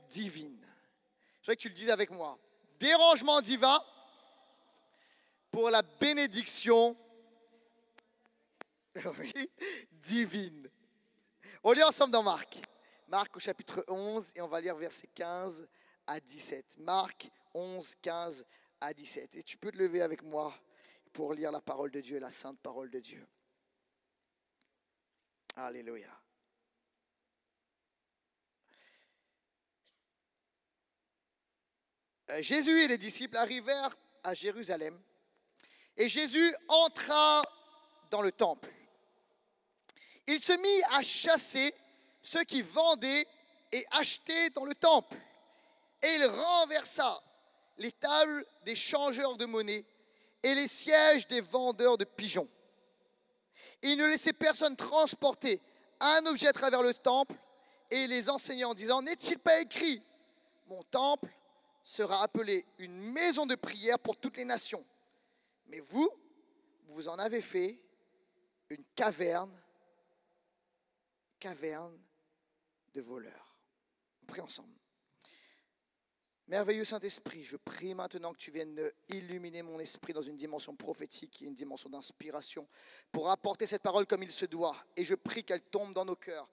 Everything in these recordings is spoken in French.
divine. Je voudrais que tu le dises avec moi. Dérangement divin pour la bénédiction divine. On lit ensemble dans Marc. Marc au chapitre 11 et on va lire versets 15 à 17. Marc 11, 15 à 17. Et tu peux te lever avec moi pour lire la parole de Dieu, la sainte parole de Dieu. Alléluia. Jésus et les disciples arrivèrent à Jérusalem et Jésus entra dans le temple. Il se mit à chasser ceux qui vendaient et achetaient dans le temple. Et il renversa les tables des changeurs de monnaie et les sièges des vendeurs de pigeons. Il ne laissait personne transporter un objet à travers le temple et les enseignait en disant « N'est-il pas écrit, mon temple sera appelé une maison de prière pour toutes les nations. Mais vous, vous en avez fait une caverne de voleurs. » On prie ensemble. Merveilleux Saint-Esprit, je prie maintenant que tu viennes illuminer mon esprit dans une dimension prophétique et une dimension d'inspiration pour apporter cette parole comme il se doit. Et je prie qu'elle tombe dans nos cœurs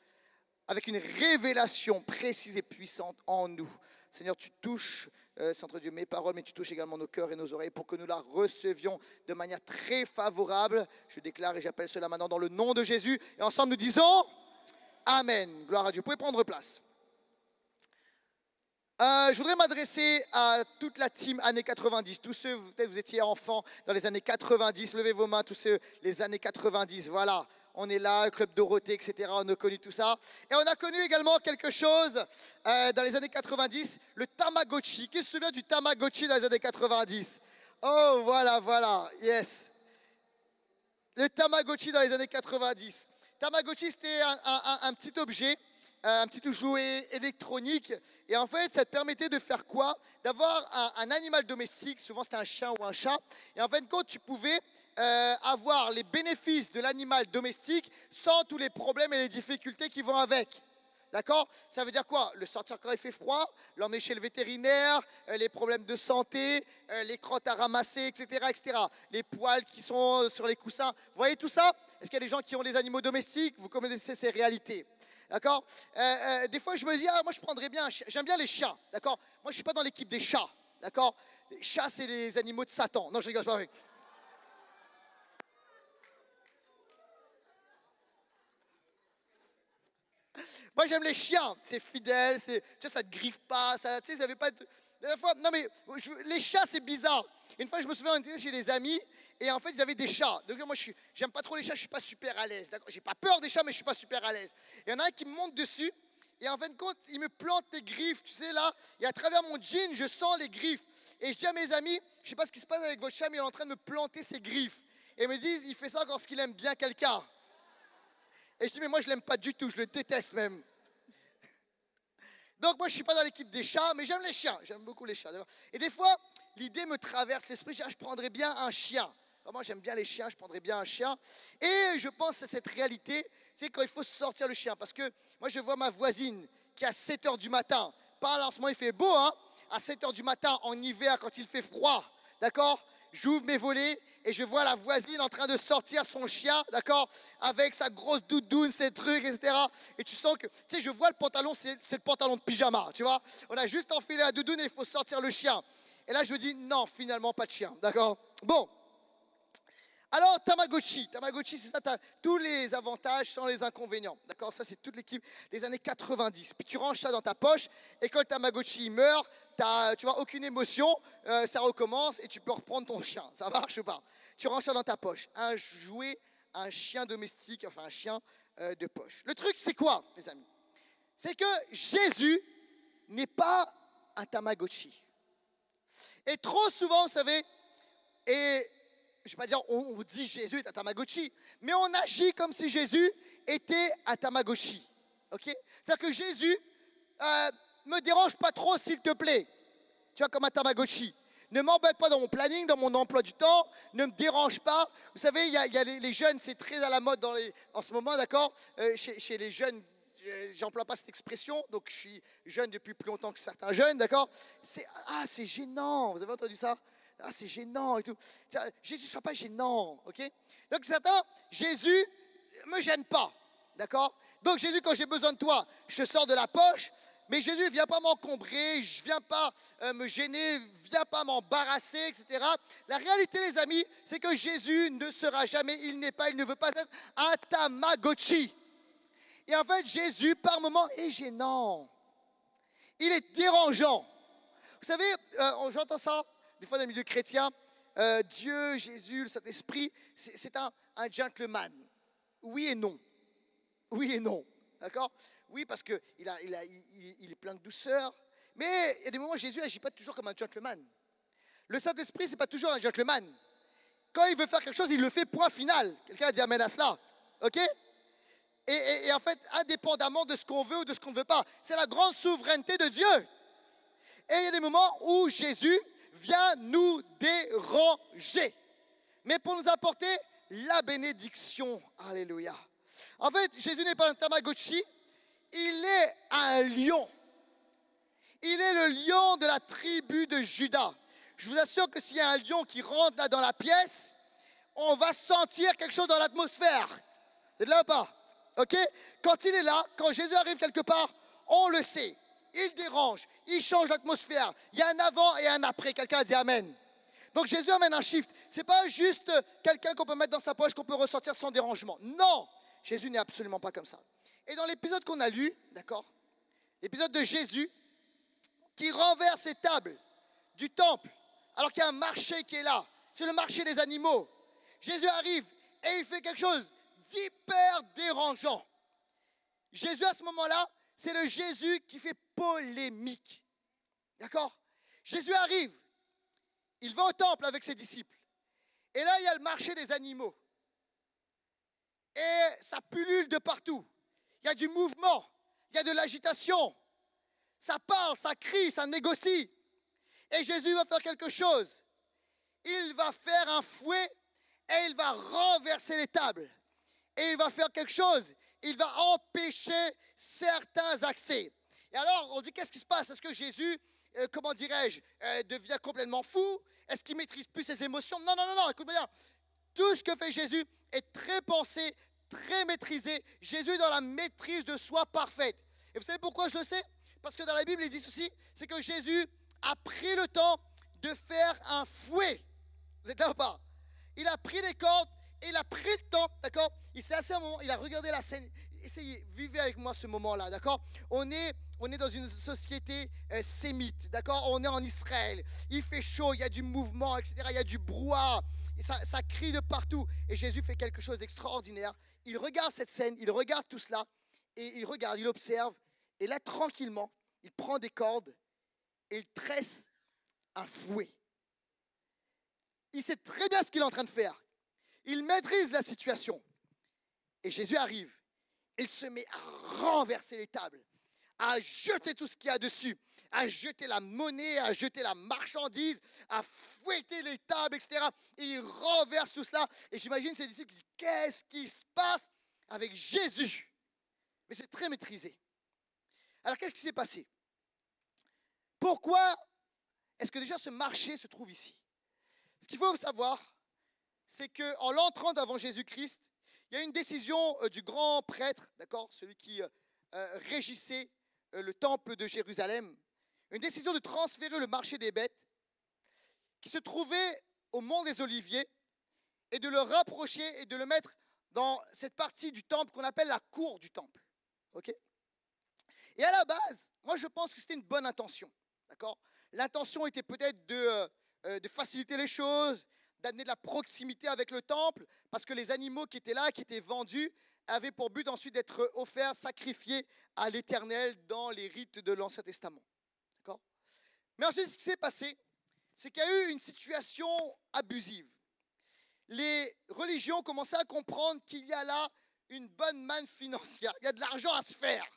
avec une révélation précise et puissante en nous. Seigneur, tu touches, Seigneur Dieu, mes paroles, mais tu touches également nos cœurs et nos oreilles pour que nous la recevions de manière très favorable. Je déclare et j'appelle cela maintenant dans le nom de Jésus. Et ensemble nous disons Amen. Gloire à Dieu. Vous pouvez prendre place. Je voudrais m'adresser à toute la team années 90. Tous ceux, peut-être vous étiez enfants dans les années 90, levez vos mains, tous ceux, les années 90, voilà. On est là, Club Dorothée, etc. On a connu tout ça. Et on a connu également quelque chose dans les années 90, le Tamagotchi. Qui se souvient du Tamagotchi dans les années 90? Oh, voilà, yes. Le Tamagotchi dans les années 90. Tamagotchi, c'était un petit objet, un petit jouet électronique. Et en fait, ça te permettait de faire quoi? D'avoir un animal domestique, souvent c'était un chien ou un chat. Et en fin de compte, tu pouvais avoir les bénéfices de l'animal domestique sans tous les problèmes et les difficultés qui vont avec. D'accord? Ça veut dire quoi? Le sortir quand il fait froid, l'emmener chez le vétérinaire, les problèmes de santé, les crottes à ramasser, etc., etc. Les poils qui sont sur les coussins. Vous voyez tout ça? Est-ce qu'il y a des gens qui ont des animaux domestiques? Vous connaissez ces réalités. D'accord? Des fois, je me dis, moi, je prendrais bien un chien. J'aime bien les chiens. D'accord? Moi, je ne suis pas dans l'équipe des chats. D'accord? Les chats, c'est les animaux de Satan. Non, je rigole, c'est pas vrai. Moi, j'aime les chiens. C'est fidèle, tu sais, ça ne te griffe pas. Ça, tu sais, ça avait pas de... La fois, non, mais les chats, c'est bizarre. Une fois, je me souviens, on était chez des amis et en fait, ils avaient des chats. Donc, moi, j'aime pas trop les chats, je ne suis pas super à l'aise. J'ai pas peur des chats, mais je ne suis pas super à l'aise. Il y en a un qui me monte dessus et en fin de compte, il me plante les griffes, tu sais, là. Et à travers mon jean, je sens les griffes. Et je dis à mes amis, je ne sais pas ce qui se passe avec votre chat, mais il est en train de me planter ses griffes. Et ils me disent, il fait ça lorsqu'il aime bien quelqu'un. Et je dis, mais moi, je ne l'aime pas du tout, je le déteste même. Donc, moi, je ne suis pas dans l'équipe des chats, mais j'aime les chiens. J'aime beaucoup les chats. Et des fois, l'idée me traverse l'esprit, je prendrais bien un chien. Alors, moi, j'aime bien les chiens, je prendrais bien un chien. Et je pense à cette réalité, tu sais, quand il faut sortir le chien. Parce que moi, je vois ma voisine qui, à 7 h du matin, pas là, en ce moment, il fait beau, hein, à 7 h du matin, en hiver, quand il fait froid, d'accord? J'ouvre mes volets et je vois la voisine en train de sortir son chien, d'accord, avec sa grosse doudoune, ses trucs, etc. Et tu sens que, tu sais, je vois le pantalon, c'est le pantalon de pyjama, tu vois. On a juste enfilé la doudoune et il faut sortir le chien. Et là, je me dis, non, finalement, pas de chien, d'accord? Bon. Alors, Tamagotchi, c'est ça, tu as tous les avantages sans les inconvénients. D'accord? Ça, c'est toute l'équipe des années 90. Puis tu ranges ça dans ta poche et quand le Tamagotchi meurt, tu vois, aucune émotion, ça recommence et tu peux reprendre ton chien. Ça marche ou pas? Tu ranges ça dans ta poche. Un jouet, un chien domestique, enfin un chien de poche. Le truc, c'est quoi, les amis? C'est que Jésus n'est pas un Tamagotchi. Et trop souvent, vous savez, et je ne vais pas dire on dit Jésus est un Tamagotchi, mais on agit comme si Jésus était un Tamagotchi. Okay? C'est-à-dire que Jésus me dérange pas trop, s'il te plaît. Tu vois, comme un Tamagotchi. Ne m'embête pas dans mon planning, dans mon emploi du temps. Ne me dérange pas. Vous savez, il y a les jeunes, c'est très à la mode en ce moment, d'accord, chez les jeunes j'emploie pas cette expression, donc je suis jeune depuis plus longtemps que certains jeunes, d'accord? C'est gênant, vous avez entendu ça? Ah, c'est gênant et tout. Jésus ne sera pas gênant, ok? Donc certains, Jésus me gêne pas, d'accord? Donc Jésus, quand j'ai besoin de toi, je sors de la poche, mais Jésus ne vient pas m'encombrer, je ne viens pas me gêner, ne vient pas m'embarrasser, etc. La réalité, les amis, c'est que Jésus ne sera jamais, il n'est pas, il ne veut pas être un Tamagotchi. Et en fait, Jésus, par moments, est gênant. Il est dérangeant. Vous savez, j'entends ça des fois dans le milieu chrétien, Dieu, Jésus, le Saint-Esprit, c'est un gentleman. Oui et non. Oui et non. D'accord? Oui, parce qu'il est plein de douceur. Mais il y a des moments où Jésus n'agit pas toujours comme un gentleman. Le Saint-Esprit, ce n'est pas toujours un gentleman. Quand il veut faire quelque chose, il le fait point final. Quelqu'un a dit amen à cela. OK? Et en fait, indépendamment de ce qu'on veut ou de ce qu'on ne veut pas, c'est la grande souveraineté de Dieu. Et il y a des moments où Jésus vient nous déranger, mais pour nous apporter la bénédiction. Alléluia. En fait, Jésus n'est pas un Tamagotchi, il est un lion. Il est le lion de la tribu de Juda. Je vous assure que s'il y a un lion qui rentre là dans la pièce, on va sentir quelque chose dans l'atmosphère. Vous êtes là ou pas? Ok? Quand il est là, quand Jésus arrive quelque part, on le sait. Il dérange, il change l'atmosphère. Il y a un avant et un après. Quelqu'un a dit amen. Donc Jésus amène un shift. Ce n'est pas juste quelqu'un qu'on peut mettre dans sa poche, qu'on peut ressortir sans dérangement. Non, Jésus n'est absolument pas comme ça. Et dans l'épisode qu'on a lu, d'accord, l'épisode de Jésus qui renverse les tables du temple, alors qu'il y a un marché qui est là, c'est le marché des animaux. Jésus arrive et il fait quelque chose d'hyper dérangeant. Jésus à ce moment-là, c'est le Jésus qui fait polémique. D'accord? Jésus arrive, il va au temple avec ses disciples. Et là, il y a le marché des animaux. Et ça pullule de partout. Il y a du mouvement, il y a de l'agitation. Ça parle, ça crie, ça négocie. Et Jésus va faire quelque chose. Il va faire un fouet et il va renverser les tables. Et il va faire quelque chose. Il va empêcher certains accès. Et alors, on dit, qu'est-ce qui se passe? Est-ce que Jésus, comment dirais-je, devient complètement fou? Est-ce qu'il ne maîtrise plus ses émotions? Non, non, non, non, écoute bien. Tout ce que fait Jésus est très pensé, très maîtrisé. Jésus est dans la maîtrise de soi parfaite. Et vous savez pourquoi je le sais? Parce que dans la Bible, il dit ceci, c'est que Jésus a pris le temps de faire un fouet. Vous êtes là ou pas? Il a pris les cordes et il a pris le temps, d'accord? Il s'est assis un moment, il a regardé la scène. Essayez, vivez avec moi ce moment-là, d'accord? On est dans une société sémite, d'accord? On est en Israël. Il fait chaud, il y a du mouvement, etc. Il y a du brouhaha. Et ça crie de partout. Et Jésus fait quelque chose d'extraordinaire. Il regarde cette scène, il regarde tout cela. Et il regarde, il observe. Et là, tranquillement, il prend des cordes et il tresse un fouet. Il sait très bien ce qu'il est en train de faire. Il maîtrise la situation. Et Jésus arrive. Il se met à renverser les tables, à jeter tout ce qu'il y a dessus, à jeter la monnaie, à jeter la marchandise, à fouetter les tables, etc. Et il renverse tout cela. Et j'imagine ses disciples qui disent, qu'est-ce qui se passe avec Jésus? Mais c'est très maîtrisé. Alors, qu'est-ce qui s'est passé? Pourquoi est-ce que déjà ce marché se trouve ici? Ce qu'il faut savoir, c'est qu'en l'entrant devant Jésus-Christ, il y a une décision du grand prêtre, d'accord, celui qui régissait le temple de Jérusalem, une décision de transférer le marché des bêtes qui se trouvait au mont des Oliviers et de le rapprocher et de le mettre dans cette partie du temple qu'on appelle la cour du temple. Ok? Et à la base, moi je pense que c'était une bonne intention. D'accord? L'intention était peut-être de faciliter les choses, d'amener de la proximité avec le temple, parce que les animaux qui étaient là, qui étaient vendus, avaient pour but ensuite d'être offerts, sacrifiés à l'Éternel dans les rites de l'Ancien Testament. D'accord? Mais ensuite, ce qui s'est passé, c'est qu'il y a eu une situation abusive. Les religions commençaient à comprendre qu'il y a là une bonne manne financière, il y a de l'argent à se faire.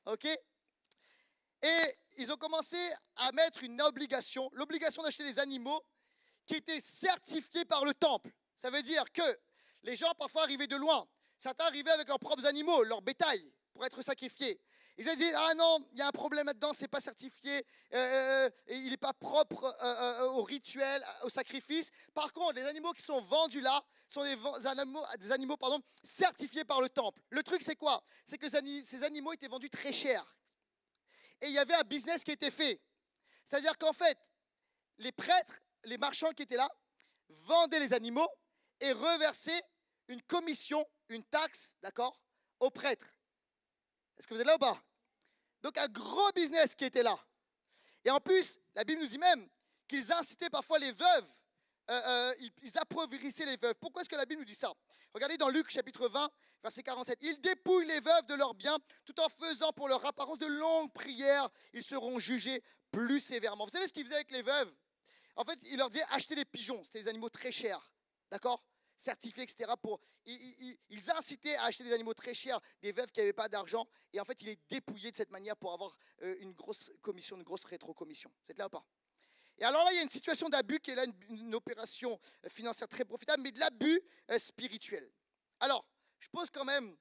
Ok? Et ils ont commencé à mettre une obligation, l'obligation d'acheter des animaux qui étaient certifiés par le temple. Ça veut dire que les gens parfois arrivaient de loin. Certains arrivaient avec leurs propres animaux, leur bétail. pour être sacrifié. Ils allaient dire, ah non, il y a un problème là-dedans, c'est pas certifié, il n'est pas propre au rituel, au sacrifice. Par contre, les animaux qui sont vendus là sont des animaux certifiés par le temple. Le truc, c'est quoi? C'est que ces animaux étaient vendus très cher. Et il y avait un business qui était fait. C'est-à-dire qu'en fait, les prêtres, les marchands qui étaient là, vendaient les animaux et reversaient une commission, une taxe, d'accord, aux prêtres. Est-ce que vous êtes là ou pas? Donc un gros business qui était là. Et en plus, la Bible nous dit même qu'ils incitaient parfois les veuves, ils appauvissaient les veuves. Pourquoi est-ce que la Bible nous dit ça? Regardez dans Luc chapitre 20, verset 47. Ils dépouillent les veuves de leurs biens tout en faisant pour leur apparence de longues prières. Ils seront jugés plus sévèrement. Vous savez ce qu'ils faisaient avec les veuves? En fait, ils leur disaient acheter des pigeons. C'était des animaux très chers. D'accord? Certifiés, etc. Ils incitaient à acheter des animaux très chers, des veuves qui n'avaient pas d'argent. Et en fait, ils les dépouillaient de cette manière pour avoir une grosse commission, une grosse rétrocommission. Vous êtes là ou pas? Et alors là, il y a une situation d'abus qui est là, une opération financière très profitable, mais de l'abus spirituel. Alors, je pose quand même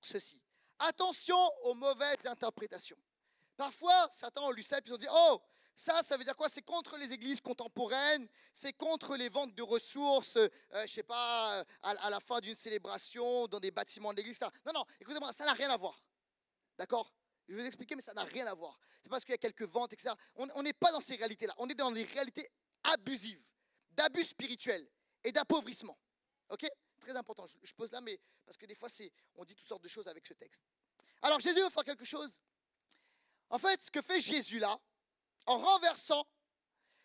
ceci. Attention aux mauvaises interprétations. Parfois, certains ont lu ça et puis ils ont dit, oh, ça veut dire quoi? C'est contre les églises contemporaines, c'est contre les ventes de ressources, je ne sais pas, à la fin d'une célébration, dans des bâtiments de l'église. Non, écoutez-moi, ça n'a rien à voir. D'accord? Je vais vous expliquer, mais ça n'a rien à voir. C'est parce qu'il y a quelques ventes, etc. On n'est pas dans ces réalités-là. On est dans des réalités abusives, d'abus spirituels et d'appauvrissement. Ok? Très important. Je pose là, mais parce que des fois, on dit toutes sortes de choses avec ce texte. Alors, Jésus veut faire quelque chose. En fait, ce que fait Jésus là, en renversant,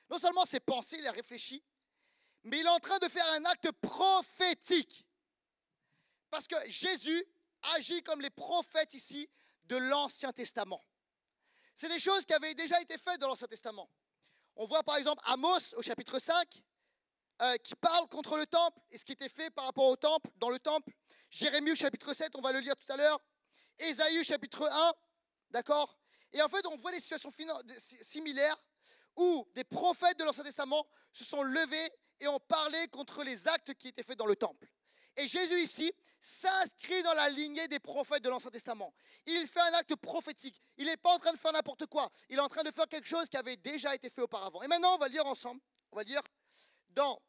non seulement ses pensées, il a réfléchi, mais il est en train de faire un acte prophétique. Parce que Jésus agit comme les prophètes ici de l'Ancien Testament. C'est des choses qui avaient déjà été faites dans l'Ancien Testament. On voit par exemple Amos au chapitre 5 qui parle contre le temple et ce qui était fait par rapport au temple, dans le temple. Jérémie au chapitre 7, on va le lire tout à l'heure. Ésaïe au chapitre 1, d'accord? Et en fait, on voit des situations similaires où des prophètes de l'Ancien Testament se sont levés et ont parlé contre les actes qui étaient faits dans le temple. Et Jésus ici s'inscrit dans la lignée des prophètes de l'Ancien Testament. Il fait un acte prophétique. Il n'est pas en train de faire n'importe quoi. Il est en train de faire quelque chose qui avait déjà été fait auparavant. Et maintenant, on va lire ensemble. On va lire dans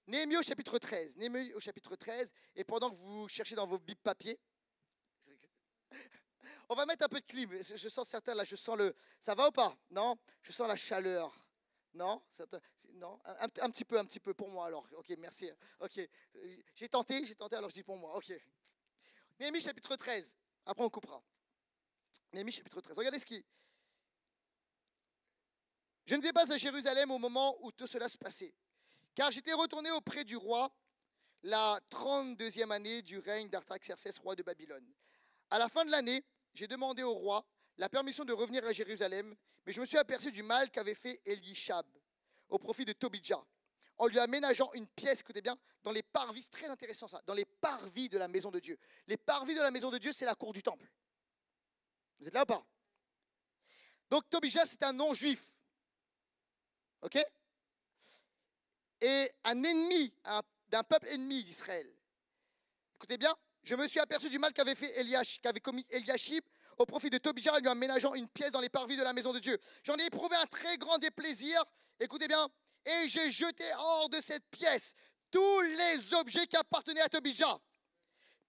Néhémie au chapitre 13. Néhémie au chapitre 13. Et pendant que vous cherchez dans vos bibles papier, on va mettre un peu de clim. Je sens certains là, je sens le... Ça va ou pas? Non? Je sens la chaleur. Non? Non? Un petit peu pour moi alors. Ok, merci. Ok. J'ai tenté, alors je dis pour moi. Ok. Néhémie chapitre 13. Après on coupera. Néhémie chapitre 13. Regardez ce qui... Je n'étais pas à Jérusalem au moment où tout cela se passait, car j'étais retourné auprès du roi la 32e année du règne d'Artaxerxès, roi de Babylone. À la fin de l'année, j'ai demandé au roi la permission de revenir à Jérusalem, mais je me suis aperçu du mal qu'avait fait Eliashib au profit de Tobidja, en lui aménageant une pièce, écoutez bien, dans les parvis, c'est très intéressant ça, dans les parvis de la maison de Dieu. Les parvis de la maison de Dieu, c'est la cour du temple. Vous êtes là ou pas? Donc Tobidja, c'est un non-juif. Ok? Et un ennemi, d'un peuple ennemi d'Israël. Écoutez bien, je me suis aperçu du mal qu'avait commis Eliashib au profit de Tobidja en lui aménageant une pièce dans les parvis de la maison de Dieu. J'en ai éprouvé un très grand déplaisir, écoutez bien, et j'ai jeté hors de cette pièce tous les objets qui appartenaient à Tobidja.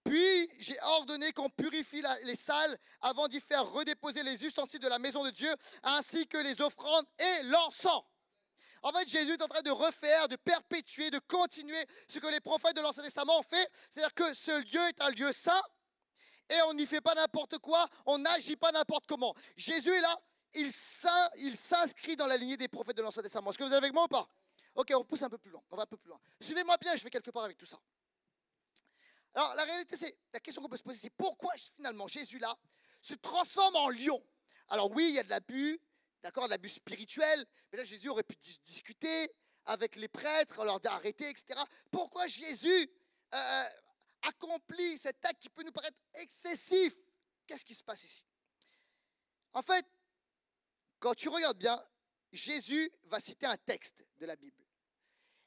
Puis j'ai ordonné qu'on purifie les salles avant d'y faire redéposer les ustensiles de la maison de Dieu, ainsi que les offrandes et l'encens. En fait, Jésus est en train de refaire, de perpétuer, de continuer ce que les prophètes de l'Ancien Testament ont fait. C'est-à-dire que ce lieu est un lieu saint et on n'y fait pas n'importe quoi, on n'agit pas n'importe comment. Jésus est là, il s'inscrit dans la lignée des prophètes de l'Ancien Testament. Est-ce que vous êtes avec moi ou pas? Ok, on pousse un peu plus loin, on va un peu plus loin. Suivez-moi bien, je vais quelque part avec tout ça. Alors, la réalité, c'est, la question qu'on peut se poser, c'est pourquoi finalement Jésus là se transforme en lion? Alors oui, il y a de l'abus. D'accord, l'abus spirituel. Mais là, Jésus aurait pu discuter avec les prêtres, leur dire arrêtez, etc. Pourquoi Jésus accomplit cet acte qui peut nous paraître excessif? Qu'est-ce qui se passe ici? En fait, quand tu regardes bien, Jésus va citer un texte de la Bible.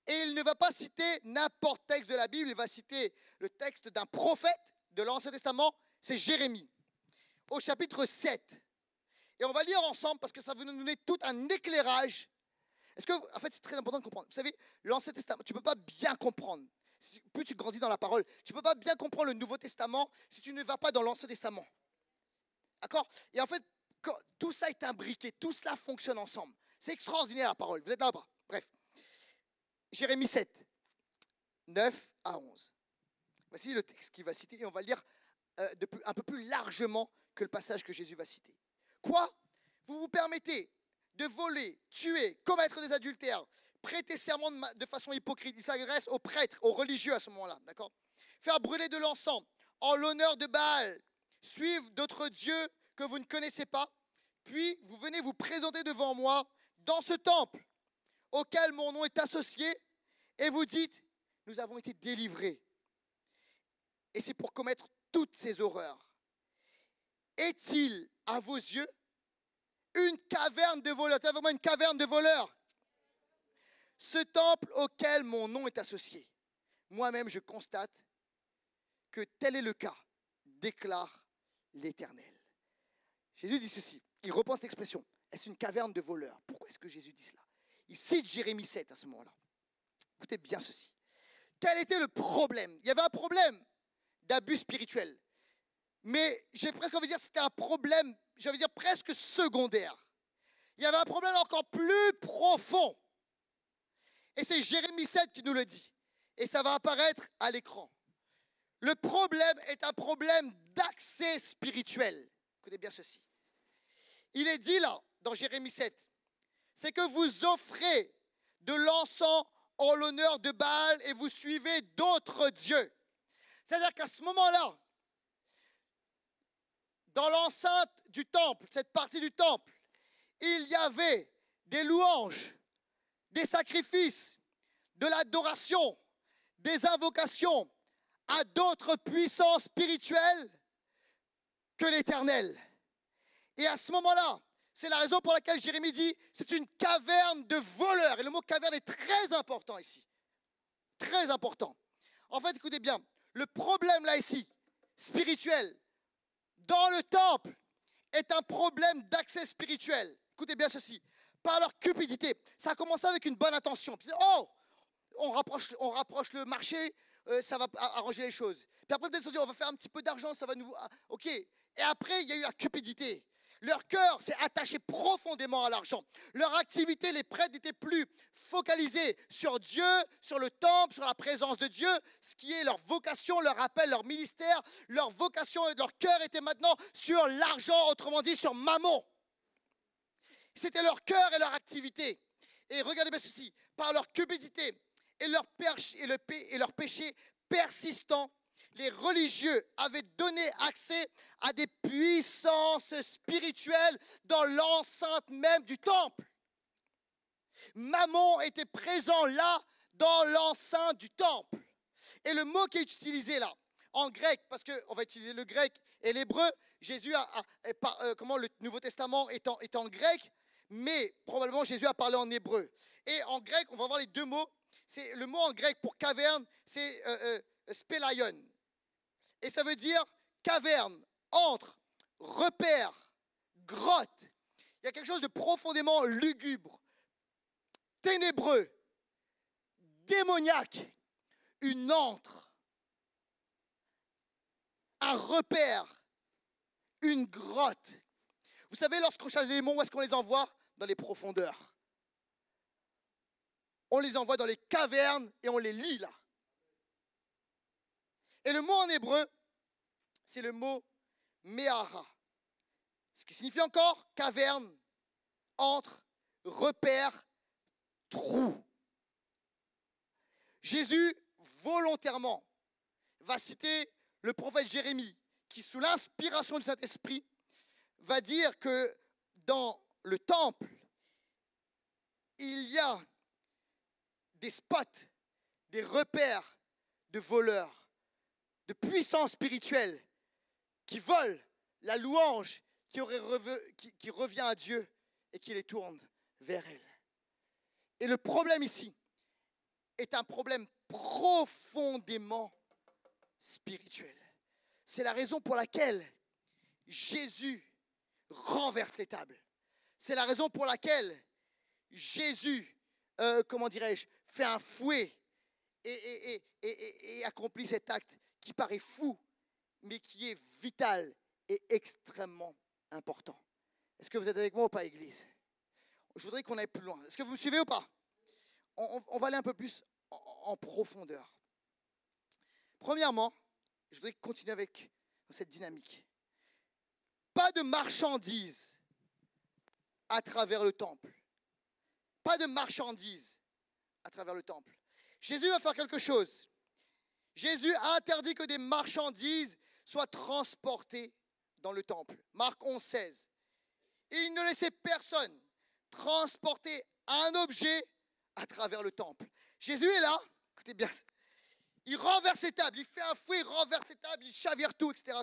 Et il ne va pas citer n'importe texte de la Bible, il va citer le texte d'un prophète de l'Ancien Testament, c'est Jérémie. au chapitre 7. Et on va lire ensemble parce que ça va nous donner tout un éclairage. En fait, c'est très important de comprendre. Vous savez, l'Ancien Testament, tu ne peux pas bien comprendre. Plus tu grandis dans la parole, tu ne peux pas bien comprendre le Nouveau Testament si tu ne vas pas dans l'Ancien Testament. D'accord? Et en fait, tout ça est imbriqué, tout cela fonctionne ensemble. C'est extraordinaire la parole. Vous êtes là ou pas? Bref. Jérémie 7, 9 à 11. Voici le texte qu'il va citer et on va le lire un peu plus largement que le passage que Jésus va citer. Quoi? Vous vous permettez de voler, tuer, commettre des adultères, prêter serment de façon hypocrite. Il s'adresse aux prêtres, aux religieux à ce moment-là, d'accord? Faire brûler de l'encens en l'honneur de Baal, suivre d'autres dieux que vous ne connaissez pas, puis vous venez vous présenter devant moi dans ce temple auquel mon nom est associé, et vous dites, nous avons été délivrés. Et c'est pour commettre toutes ces horreurs. Est-il, à vos yeux, une caverne de voleurs? C'est vraiment une caverne de voleurs. Ce temple auquel mon nom est associé. Moi-même, je constate que tel est le cas, déclare l'Éternel. Jésus dit ceci. Il reprend cette expression. Est-ce une caverne de voleurs? Pourquoi est-ce que Jésus dit cela? Il cite Jérémie 7 à ce moment-là. Écoutez bien ceci. Quel était le problème? Il y avait un problème d'abus spirituel. Mais j'ai presque envie de dire que c'était un problème, j'allais dire presque secondaire. Il y avait un problème encore plus profond. Et c'est Jérémie 7 qui nous le dit. Et ça va apparaître à l'écran. Le problème est un problème d'accès spirituel. Écoutez bien ceci. Il est dit là, dans Jérémie 7, c'est que vous offrez de l'encens en l'honneur de Baal et vous suivez d'autres dieux. C'est-à-dire qu'à ce moment-là, dans l'enceinte du temple, cette partie du temple, il y avait des louanges, des sacrifices, de l'adoration, des invocations à d'autres puissances spirituelles que l'Éternel. Et à ce moment-là, c'est la raison pour laquelle Jérémie dit c'est une caverne de voleurs. Et le mot caverne est très important ici. Très important. En fait, écoutez bien, le problème là ici, spirituel, dans le temple, est un problème d'accès spirituel. Écoutez bien ceci. Par leur cupidité. Ça a commencé avec une bonne intention. Puis, on rapproche le marché, ça va arranger les choses. Puis après, peut-être, on se dit, on va faire un petit peu d'argent, ça va nous... OK. Et après, il y a eu la cupidité. Leur cœur s'est attaché profondément à l'argent. Leur activité, les prêtres n'étaient plus focalisés sur Dieu, sur le temple, sur la présence de Dieu, ce qui est leur vocation, leur appel, leur ministère. Leur vocation et leur cœur était maintenant sur l'argent, autrement dit sur Mammon. C'était leur cœur et leur activité. Et regardez bien ceci, par leur cupidité et leur péché persistant, les religieux avaient donné accès à des puissances spirituelles dans l'enceinte même du temple. Mammon était présent là, dans l'enceinte du temple. Et le mot qui est utilisé là, en grec, parce qu'on va utiliser le grec et l'hébreu, Jésus comment le Nouveau Testament est en grec, mais probablement Jésus a parlé en hébreu. Et en grec, on va voir les deux mots. C'est, le mot en grec pour caverne, c'est spélaion. Et ça veut dire caverne, antre, repère, grotte. Il y a quelque chose de profondément lugubre, ténébreux, démoniaque, une antre, un repère, une grotte. Vous savez, lorsqu'on chasse des démons, où est-ce qu'on les envoie? Dans les profondeurs. On les envoie dans les cavernes et on les lie là. Et le mot en hébreu, c'est le mot Méhara. Ce qui signifie encore caverne, antre, repère, trou. Jésus, volontairement, va citer le prophète Jérémie, qui, sous l'inspiration du Saint-Esprit, va dire que dans le temple, il y a des spots, des repères de voleurs, de puissance spirituelle qui volent la louange qui revient à Dieu et qui les tourne vers elle. Et le problème ici est un problème profondément spirituel. C'est la raison pour laquelle Jésus renverse les tables. C'est la raison pour laquelle Jésus, comment dirais-je, fait un fouet et accomplit cet acte qui paraît fou, mais qui est vital et extrêmement important. Est-ce que vous êtes avec moi ou pas, Église? Je voudrais qu'on aille plus loin. Est-ce que vous me suivez ou pas? On va aller un peu plus en profondeur. Premièrement, je voudrais continuer avec cette dynamique. Pas de marchandises à travers le temple. Pas de marchandises à travers le temple. Jésus va faire quelque chose. Jésus a interdit que des marchandises soient transportées dans le temple. Marc 11, 16. Et il ne laissait personne transporter un objet à travers le temple. Jésus est là, écoutez bien, il renverse ses tables, il fait un fouet, il renverse ses tables, il chavire tout, etc.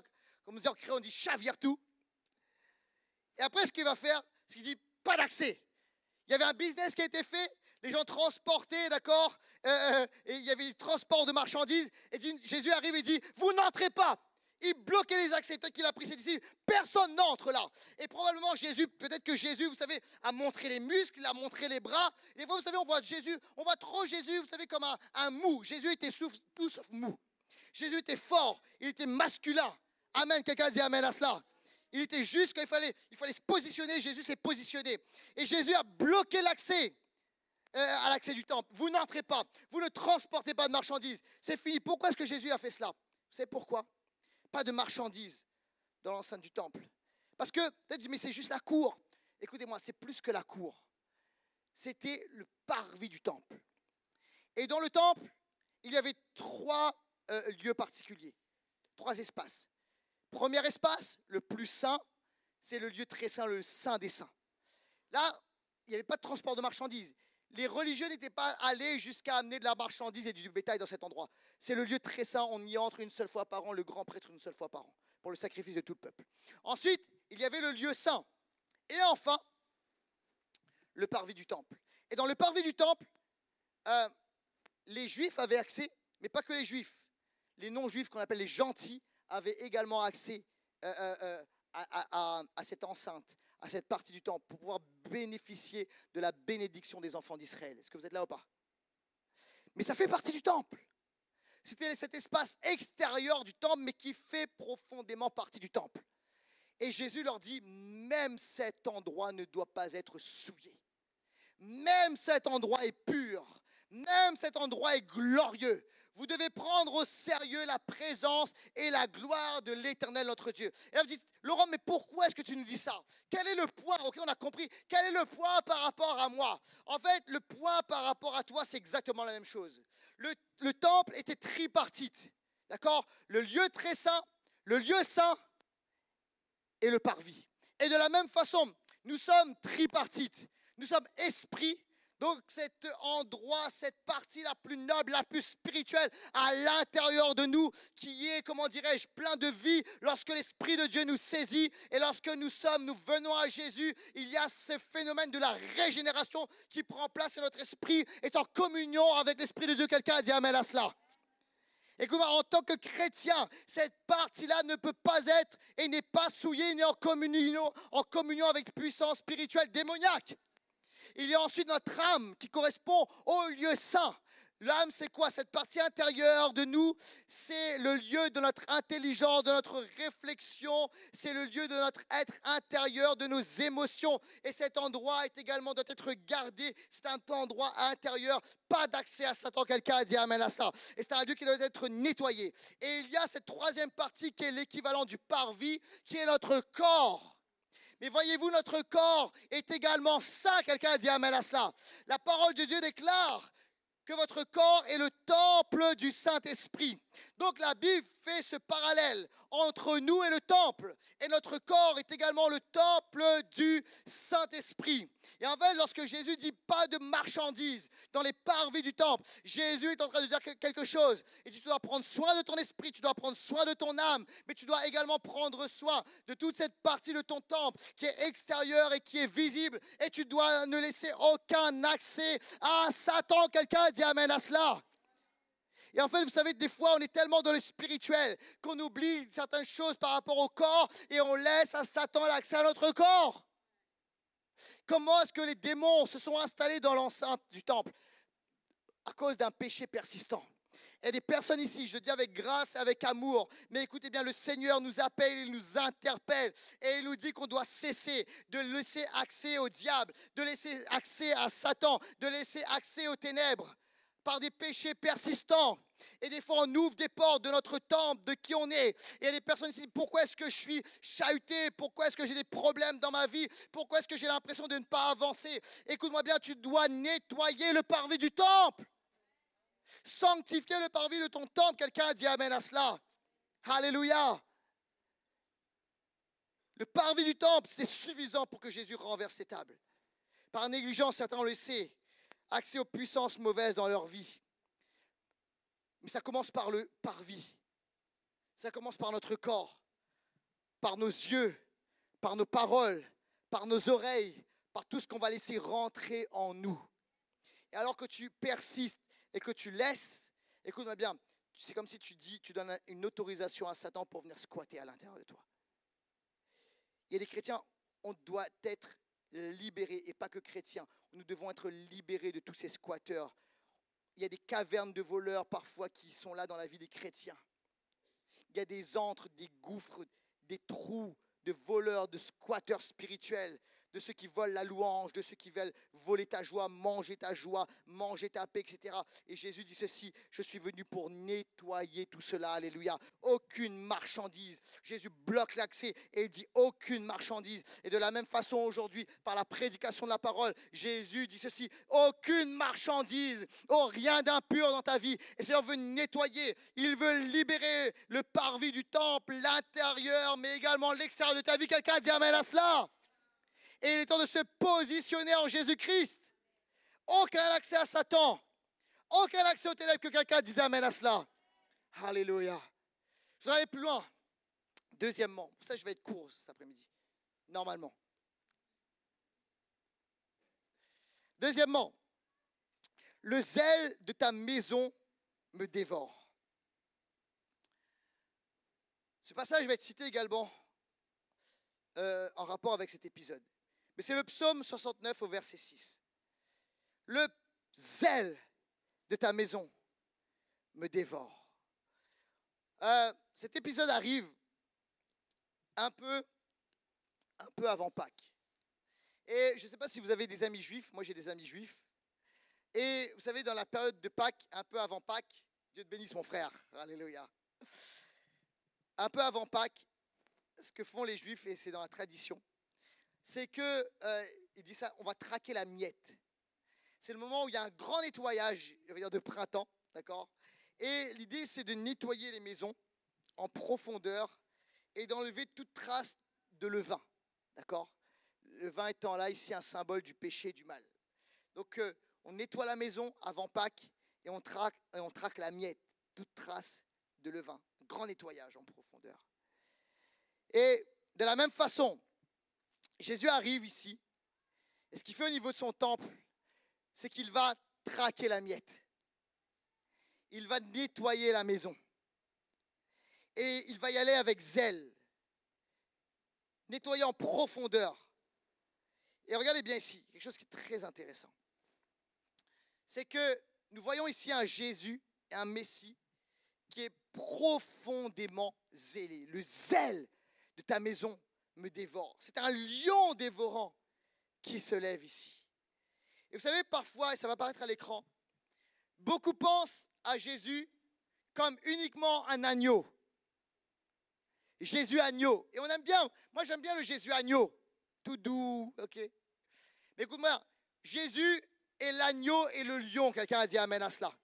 Comme on dit en créole, on dit chavire tout. Et après, ce qu'il va faire, c'est qu'il dit pas d'accès. Il y avait un business qui a été fait, les gens transportaient, d'accord, et il y avait du transport de marchandises. Et Jésus arrive et dit, vous n'entrez pas. Il bloquait les accès, peut-être qu'il a pris ses disciples, personne n'entre là. Et probablement Jésus, peut-être que Jésus, vous savez, a montré les muscles, a montré les bras. Et des fois, vous savez, on voit Jésus, on voit trop Jésus, vous savez, comme un mou. Jésus était tout sauf mou. Jésus était fort, il était masculin. Amen, quelqu'un dit amen à cela. Il était juste quand il fallait se positionner, Jésus s'est positionné. Et Jésus a bloqué l'accès à l'accès du temple. Vous n'entrez pas, vous ne transportez pas de marchandises. C'est fini. Pourquoi est-ce que Jésus a fait cela? Vous savez pourquoi? Pas de marchandises dans l'enceinte du temple. Parce que, peut-être, mais c'est juste la cour. Écoutez-moi, c'est plus que la cour. C'était le parvis du temple. Et dans le temple, il y avait trois lieux particuliers, trois espaces. Premier espace, le plus saint, c'est le lieu très saint, le saint des saints. Là, il n'y avait pas de transport de marchandises. Les religieux n'étaient pas allés jusqu'à amener de la marchandise et du bétail dans cet endroit. C'est le lieu très saint, on y entre une seule fois par an, le grand prêtre une seule fois par an, pour le sacrifice de tout le peuple. Ensuite, il y avait le lieu saint. Et enfin, le parvis du temple. Et dans le parvis du temple, les juifs avaient accès, mais pas que les juifs. Les non-juifs, qu'on appelle les gentils, avaient également accès à cette enceinte, à cette partie du temple, pour pouvoir bénéficier de la bénédiction des enfants d'Israël. Est-ce que vous êtes là ou pas? Mais ça fait partie du temple. C'était cet espace extérieur du temple, mais qui fait profondément partie du temple. Et Jésus leur dit, même cet endroit ne doit pas être souillé. Même cet endroit est pur. Même cet endroit est glorieux. Vous devez prendre au sérieux la présence et la gloire de l'Éternel notre Dieu. Et là vous dites, Laurent, mais pourquoi est-ce que tu nous dis ça? Quel est le point? Ok, on a compris. Quel est le point par rapport à moi? En fait, le point par rapport à toi, c'est exactement la même chose. Le temple était tripartite. D'accord? Le lieu très saint, le lieu saint et le parvis. Et de la même façon, nous sommes tripartites. Nous sommes esprit. Donc cet endroit, cette partie la plus noble, la plus spirituelle à l'intérieur de nous, qui est, comment dirais-je, plein de vie, lorsque l'Esprit de Dieu nous saisit et lorsque nous venons à Jésus, il y a ce phénomène de la régénération qui prend place et notre esprit est en communion avec l'Esprit de Dieu. Quelqu'un a dit amen à cela. Écoute-moi, en tant que chrétien, cette partie-là ne peut pas être et n'est pas souillée ni en communion avec puissance spirituelle démoniaque. Il y a ensuite notre âme qui correspond au lieu saint. L'âme, c'est quoi? Cette partie intérieure de nous, c'est le lieu de notre intelligence, de notre réflexion, c'est le lieu de notre être intérieur, de nos émotions. Et cet endroit est également doit être gardé. C'est un endroit intérieur, pas d'accès à Satan. Quelqu'un a dit amen à cela. Et c'est un lieu qui doit être nettoyé. Et il y a cette troisième partie qui est l'équivalent du parvis, qui est notre corps. Mais voyez-vous, notre corps est également saint. Quelqu'un a dit amen à cela. La parole de Dieu déclare que votre corps est le temple du Saint-Esprit. Donc la Bible fait ce parallèle entre nous et le temple. Et notre corps est également le temple du Saint-Esprit. Et en fait, lorsque Jésus dit pas de marchandises dans les parvis du temple, Jésus est en train de dire quelque chose. Il dit, tu dois prendre soin de ton esprit, tu dois prendre soin de ton âme, mais tu dois également prendre soin de toute cette partie de ton temple qui est extérieure et qui est visible. Et tu dois ne laisser aucun accès à Satan. Quelqu'un dit amen à cela. Et en fait, vous savez, des fois, on est tellement dans le spirituel qu'on oublie certaines choses par rapport au corps et on laisse à Satan l'accès à notre corps. Comment est-ce que les démons se sont installés dans l'enceinte du temple? À cause d'un péché persistant. Il y a des personnes ici, je le dis avec grâce et avec amour, mais écoutez bien, le Seigneur nous appelle, il nous interpelle et il nous dit qu'on doit cesser de laisser accès au diable, de laisser accès à Satan, de laisser accès aux ténèbres par des péchés persistants. Et des fois, on ouvre des portes de notre temple, de qui on est. Et il y a des personnes ici, pourquoi est-ce que je suis chahuté? Pourquoi est-ce que j'ai des problèmes dans ma vie? Pourquoi est-ce que j'ai l'impression de ne pas avancer? Écoute-moi bien, tu dois nettoyer le parvis du temple. Sanctifier le parvis de ton temple. Quelqu'un a dit amen à cela. Alléluia. Le parvis du temple, c'était suffisant pour que Jésus renverse les tables. Par négligence, certains ont laissé accès aux puissances mauvaises dans leur vie. Mais ça commence par le parvis. Ça commence par notre corps, par nos yeux, par nos paroles, par nos oreilles, par tout ce qu'on va laisser rentrer en nous. Et alors que tu persistes et que tu laisses, écoute-moi bien, c'est comme si tu donnes une autorisation à Satan pour venir squatter à l'intérieur de toi. Il y a des chrétiens, on doit être libérés, et pas que chrétiens, nous devons être libérés de tous ces squatteurs. Il y a des cavernes de voleurs parfois qui sont là dans la vie des chrétiens. Il y a des antres, des gouffres, des trous de voleurs, de squatteurs spirituels, de ceux qui volent la louange, de ceux qui veulent voler ta joie, manger ta paix, etc. Et Jésus dit ceci, je suis venu pour nettoyer tout cela, alléluia. Aucune marchandise. Jésus bloque l'accès et il dit aucune marchandise. Et de la même façon aujourd'hui, par la prédication de la parole, Jésus dit ceci, aucune marchandise, oh rien d'impur dans ta vie. Et le Seigneur veut nettoyer, il veut libérer le parvis du temple, l'intérieur, mais également l'extérieur de ta vie. Quelqu'un dit amen à cela? Et il est temps de se positionner en Jésus-Christ. Aucun accès à Satan. Aucun accès aux ténèbres. Que quelqu'un dise amen à cela. Alléluia. Je vais aller plus loin. Deuxièmement, pour ça je vais être court cet après-midi. Normalement. Deuxièmement, le zèle de ta maison me dévore. Ce passage va être cité également en rapport avec cet épisode. Mais c'est le psaume 69 au verset 6. Le zèle de ta maison me dévore. Cet épisode arrive un peu avant Pâques. Et je ne sais pas si vous avez des amis juifs, moi j'ai des amis juifs. Et vous savez, dans la période de Pâques, un peu avant Pâques, Dieu te bénisse mon frère, alléluia. Un peu avant Pâques, ce que font les juifs, et c'est dans la tradition, c'est que, il dit ça, on va traquer la miette. C'est le moment où il y a un grand nettoyage, je veux dire de printemps, d'accord? Et l'idée, c'est de nettoyer les maisons en profondeur et d'enlever toute trace de levain, d'accord? Le vin étant là, ici, un symbole du péché et du mal. Donc, on nettoie la maison avant Pâques et on traque la miette, toute trace de levain. Grand nettoyage en profondeur. Et de la même façon, Jésus arrive ici, et ce qu'il fait au niveau de son temple, c'est qu'il va traquer la miette. Il va nettoyer la maison. Et il va y aller avec zèle. Nettoyer en profondeur. Et regardez bien ici, quelque chose qui est très intéressant. C'est que nous voyons ici un Jésus et un Messie qui est profondément zélé. Le zèle de ta maison me dévore. C'est un lion dévorant qui se lève ici. Et vous savez, parfois, et ça va apparaître à l'écran, beaucoup pensent à Jésus comme uniquement un agneau. Jésus agneau. Et on aime bien, moi j'aime bien le Jésus agneau. Tout doux, ok. Mais écoute-moi, Jésus est l'agneau et le lion. Quelqu'un a dit amen à cela.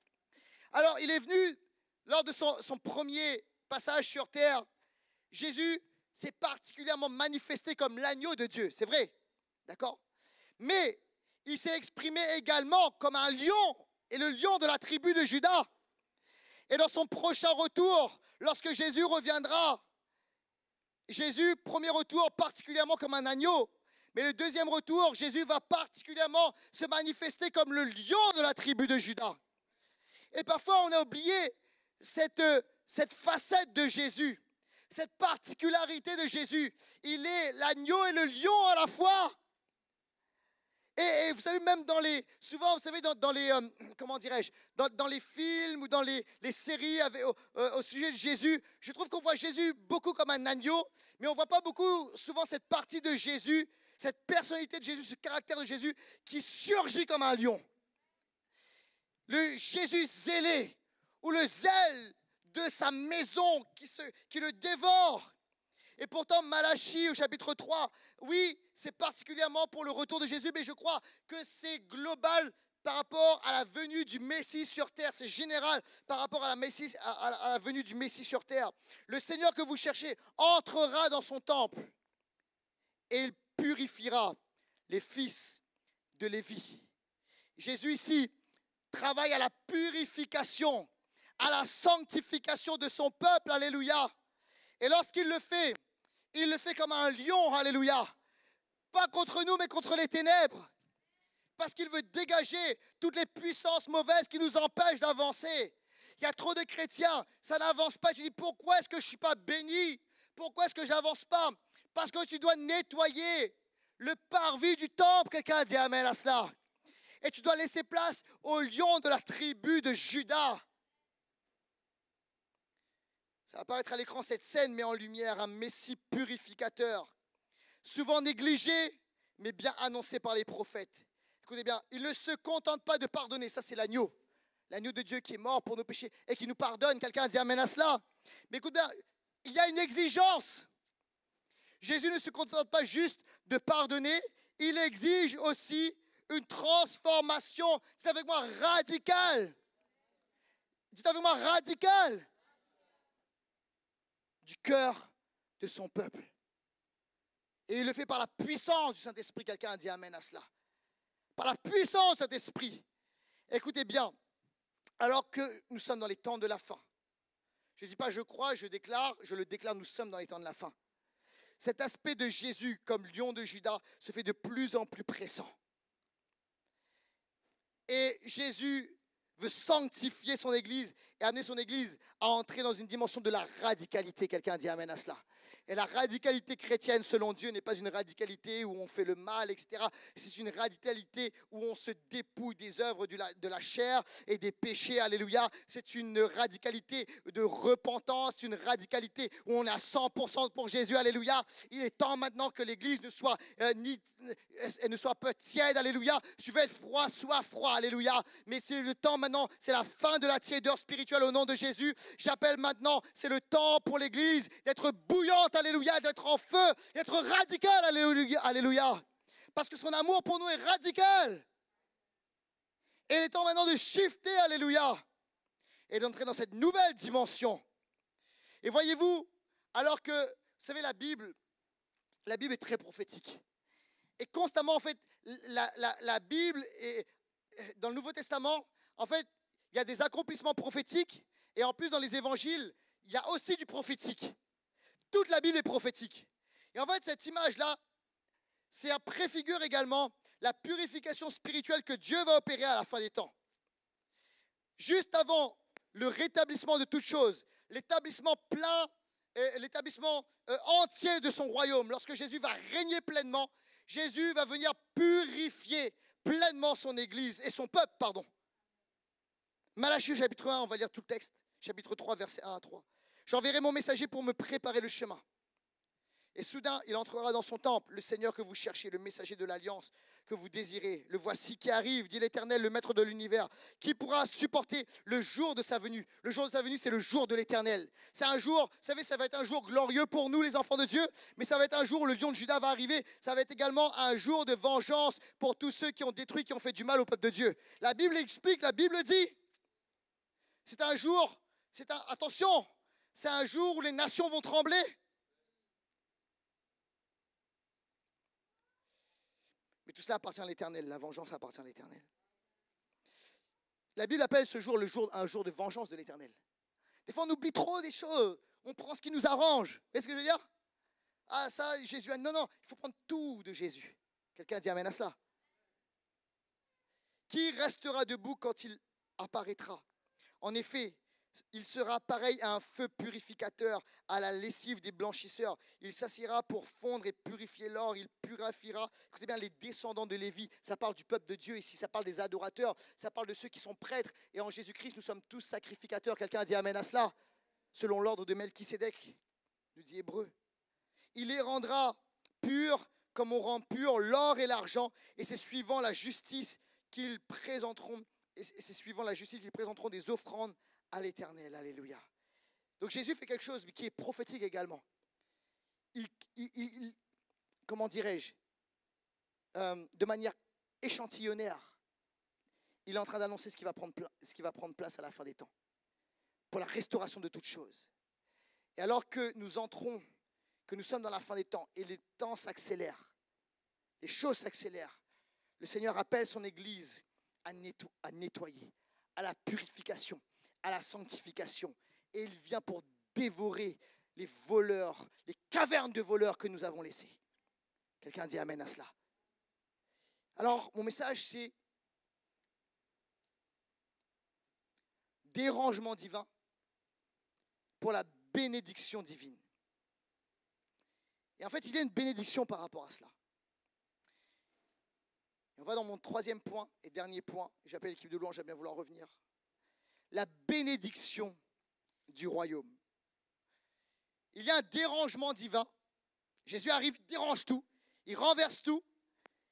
Alors, il est venu, lors de son premier passage sur terre, Jésus s'est particulièrement manifesté comme l'agneau de Dieu, c'est vrai, d'accord? Mais il s'est exprimé également comme un lion, et le lion de la tribu de Juda. Et dans son prochain retour, lorsque Jésus reviendra, Jésus, premier retour, particulièrement comme un agneau. Mais le deuxième retour, Jésus va particulièrement se manifester comme le lion de la tribu de Juda. Et parfois, on a oublié cette facette de Jésus, cette particularité de Jésus. Il est l'agneau et le lion à la fois. Et vous savez, même souvent, vous savez, dans les, comment dirais-je, dans les films ou dans les séries au sujet de Jésus, je trouve qu'on voit Jésus beaucoup comme un agneau, mais on ne voit pas beaucoup souvent cette partie de Jésus, cette personnalité de Jésus, ce caractère de Jésus qui surgit comme un lion. Le Jésus zélé, ou le zèle de sa maison qui le dévore. Et pourtant, Malachie au chapitre 3, oui, c'est particulièrement pour le retour de Jésus, mais je crois que c'est global par rapport à la venue du Messie sur terre. C'est général par rapport à la venue du Messie sur terre. Le Seigneur que vous cherchez entrera dans son temple et il purifiera les fils de Lévi. Jésus ici travaille à la purification, à la sanctification de son peuple, alléluia. Et lorsqu'il le fait, il le fait comme un lion, alléluia. Pas contre nous, mais contre les ténèbres. Parce qu'il veut dégager toutes les puissances mauvaises qui nous empêchent d'avancer. Il y a trop de chrétiens, ça n'avance pas. Tu dis, pourquoi est-ce que je ne suis pas béni? Pourquoi est-ce que je n'avance pas? Parce que tu dois nettoyer le parvis du temple. Quelqu'un a dit amen à cela. Et tu dois laisser place au lion de la tribu de Juda. Ça va apparaître à l'écran, cette scène met en lumière un Messie purificateur, souvent négligé, mais bien annoncé par les prophètes. Écoutez bien, il ne se contente pas de pardonner, ça c'est l'agneau de Dieu qui est mort pour nos péchés et qui nous pardonne. Quelqu'un a dit amen à cela. Mais écoute bien, il y a une exigence. Jésus ne se contente pas juste de pardonner, il exige aussi une transformation, dites avec moi, radicale. Dites avec moi, radicale. Du cœur de son peuple. Et il le fait par la puissance du Saint-Esprit. Quelqu'un a dit amen à cela. Par la puissance du Saint-Esprit. Écoutez bien, alors que nous sommes dans les temps de la fin, je ne dis pas je crois, je le déclare, nous sommes dans les temps de la fin. Cet aspect de Jésus comme lion de Juda se fait de plus en plus pressant. Et Jésus veut sanctifier son Église et amener son Église à entrer dans une dimension de la radicalité. Quelqu'un dit amen à cela. Et la radicalité chrétienne, selon Dieu, n'est pas une radicalité où on fait le mal, etc. C'est une radicalité où on se dépouille des œuvres de la chair et des péchés. Alléluia. C'est une radicalité de repentance, une radicalité où on est à 100% pour Jésus. Alléluia. Il est temps maintenant que l'Église ne soit pas tiède. Alléluia. Je vais être froid, sois froid. Alléluia. Mais c'est le temps maintenant, c'est la fin de la tiédeur spirituelle au nom de Jésus. J'appelle maintenant, c'est le temps pour l'Église d'être bouillante. Alléluia, d'être en feu, d'être radical, alléluia, alléluia. Parce que son amour pour nous est radical. Et il est temps maintenant de shifter, alléluia, et d'entrer dans cette nouvelle dimension. Et voyez-vous, alors que, vous savez, la Bible est très prophétique. Et constamment, en fait, la Bible, est, dans le Nouveau Testament, en fait, il y a des accomplissements prophétiques, et en plus, dans les évangiles, il y a aussi du prophétique. Toute la Bible est prophétique. Et en fait, cette image-là, ça préfigure également la purification spirituelle que Dieu va opérer à la fin des temps. Juste avant le rétablissement de toutes choses, l'établissement plein, l'établissement entier de son royaume, lorsque Jésus va régner pleinement, Jésus va venir purifier pleinement son Église et son peuple, pardon. Malachie chapitre 1, on va lire tout le texte, chapitre 3, versets 1 à 3. J'enverrai mon messager pour me préparer le chemin. Et soudain, il entrera dans son temple, le Seigneur que vous cherchez, le messager de l'alliance que vous désirez. Le voici qui arrive, dit l'Éternel, le Maître de l'univers, qui pourra supporter le jour de sa venue. Le jour de sa venue, c'est le jour de l'Éternel. C'est un jour, vous savez, ça va être un jour glorieux pour nous, les enfants de Dieu, mais ça va être un jour où le lion de Juda va arriver. Ça va être également un jour de vengeance pour tous ceux qui ont détruit, qui ont fait du mal au peuple de Dieu. La Bible explique, la Bible dit, c'est un jour, attention, c'est un jour où les nations vont trembler. Mais tout cela appartient à l'Éternel. La vengeance appartient à l'Éternel. La Bible appelle ce jour un jour de vengeance de l'Éternel. Des fois, on oublie trop des choses. On prend ce qui nous arrange. Vous voyez ce que je veux dire? Ah, ça, Jésus. Non, il faut prendre tout de Jésus. Quelqu'un dit amen à cela. Qui restera debout quand il apparaîtra? En effet, Il sera pareil à un feu purificateur, à la lessive des blanchisseurs. Il s'assiera pour fondre et purifier l'or. Il purifiera, écoutez bien, les descendants de Lévi. Ça parle du peuple de Dieu ici, ça parle des adorateurs, ça parle de ceux qui sont prêtres. Et en Jésus-Christ, nous sommes tous sacrificateurs. Quelqu'un a dit amen à cela. Selon l'ordre de Melchisédek, nous dit Hébreu. Il les rendra purs comme on rend pur l'or et l'argent. Et c'est suivant la justice qu'ils présenteront. Et c'est suivant la justice qu'ils présenteront des offrandes à l'Éternel. Alléluia. Donc Jésus fait quelque chose qui est prophétique également. Comment dirais-je, de manière échantillonnaire, il est en train d'annoncer ce qui va prendre place à la fin des temps, pour la restauration de toutes choses. Et alors que nous entrons, que nous sommes dans la fin des temps, et les temps s'accélèrent, les choses s'accélèrent, le Seigneur appelle son Église à nettoyer, à la purification, à la sanctification. Et il vient pour dévorer les voleurs, les cavernes de voleurs que nous avons laissées. Quelqu'un dit amen à cela. Alors, mon message, c'est dérangement divin pour la bénédiction divine. Et en fait, il y a une bénédiction par rapport à cela. Et on va dans mon troisième point et dernier point. J'appelle l'équipe de louange à bien vouloir revenir. La bénédiction du royaume. Il y a un dérangement divin. Jésus arrive, il dérange tout, il renverse tout.